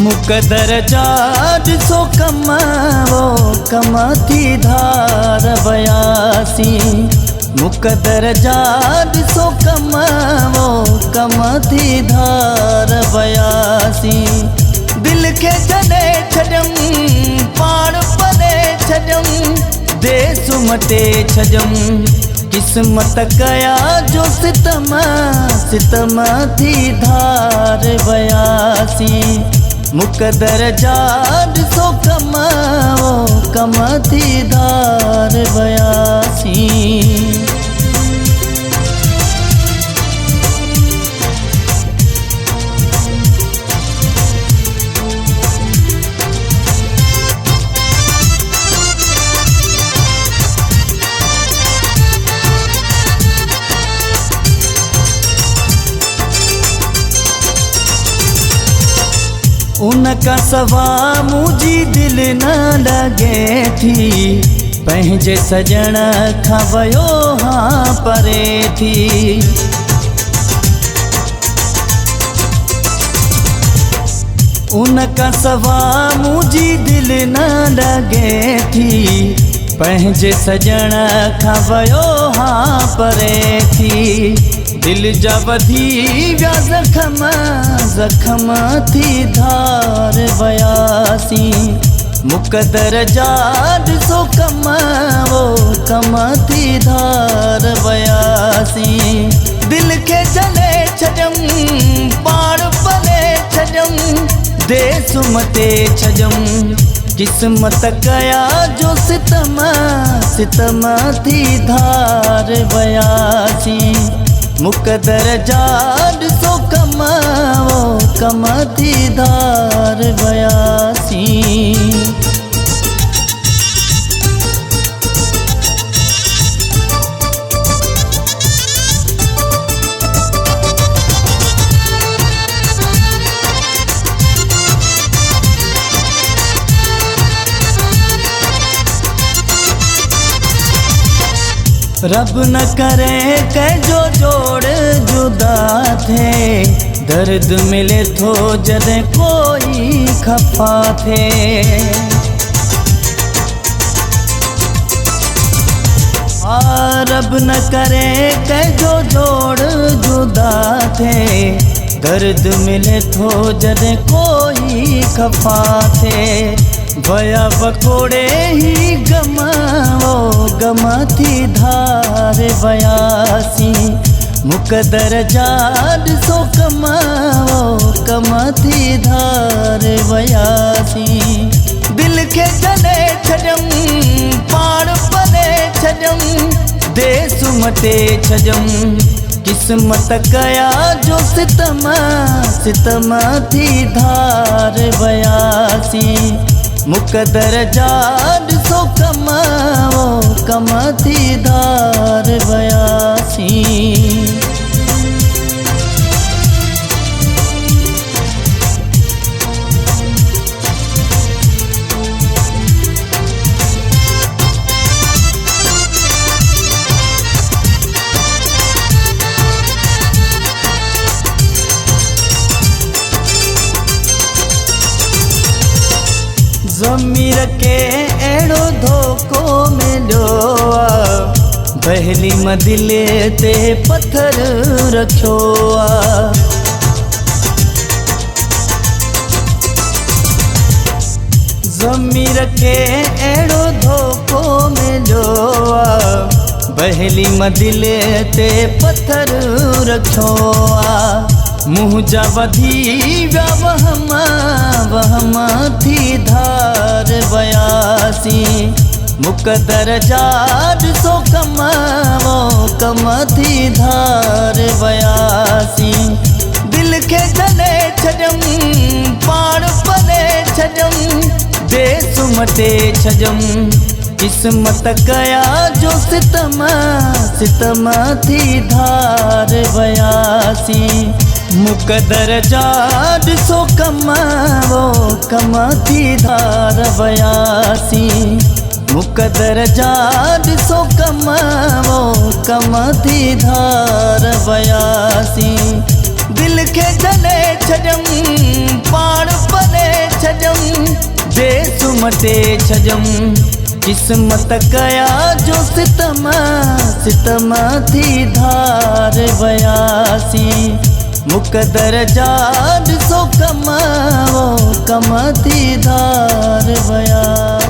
मुकदर जाड सो कमावो कमाती धार बयासी। मुकदर जाड सो कमावो कमाती धार बयासी। दिल के जने छजम पाण पने छजम देस मटे छजम। किस्मत कया जो सितमा सितमा थी धार बयासी। मुकदर जाड सो कमाओ कमाती धार बयासी। उनका सवा मुझी दिल न लगे थी। पंहिंजे सजण खां वयो हाँ परे थी। उनका सवा मुझी दिल न लगे थी। पंहिंजे सजण खां वयो हाँ परे थी। दिल जा वधी विया ज़ख़म ज़ख़म थी धार बयासी। मुकदर जाड सो कमावो कमाती धार बयासी। दिल के जले छजम पाण पने छजम देस मटे छजम। किस्मत कया जो सितमा सितमा थी धार बयासी। मुकदर जाड सो कमाओ कमाती धार बयासी। रब न करे कह जो जोड़ जुदा थे। दर्द मिले तो जदे कोई खफा थे। रब न करे कह जो जोड़ जुदा थे। दर्द मिले तो जदे कोई खफा थे। भया बकोड़े ही गमाओ गमाती धार बयासी। मुकदर जाड सो कमाओ कमाती धार बयासी। दिल के जने छजम पाण पने छजम देस मटे छजम। किस्मत कया जो सितमा सितमा थी धार बयासी। मुकदर जाड सो कमाओ कमाती धार बयासी। ज़मीर के अहिड़ो धोखो मिलियो आ। बहली मां दिल ते पत्थर रखियो आ। ज़मीर के अहिड़ो धोखो मिलियो आ। बहली मां दिल ते पत्थर रखियो आ। मुँह जा वधी विया वहमा वहमा थी धार बयासी। मुकदर जाड सो कमाओ कमाती धार बयासी। दिल के जने छजम पाण पने छजम देस मटे छजम। किस्मत कया जो सितमा सितमा थी धार बयासी। मुकदर जाड सो कमाओ कमाती धार बयासी। मुकदर जाड सो कमाओ कमाती धार बयासी। दिल के जले छजम पाण पने मटे छजम किस्मत कया जो सितम सितम थी धार बयासी मुकदर जा ॾिसो कम वो कम थी धार बयासी।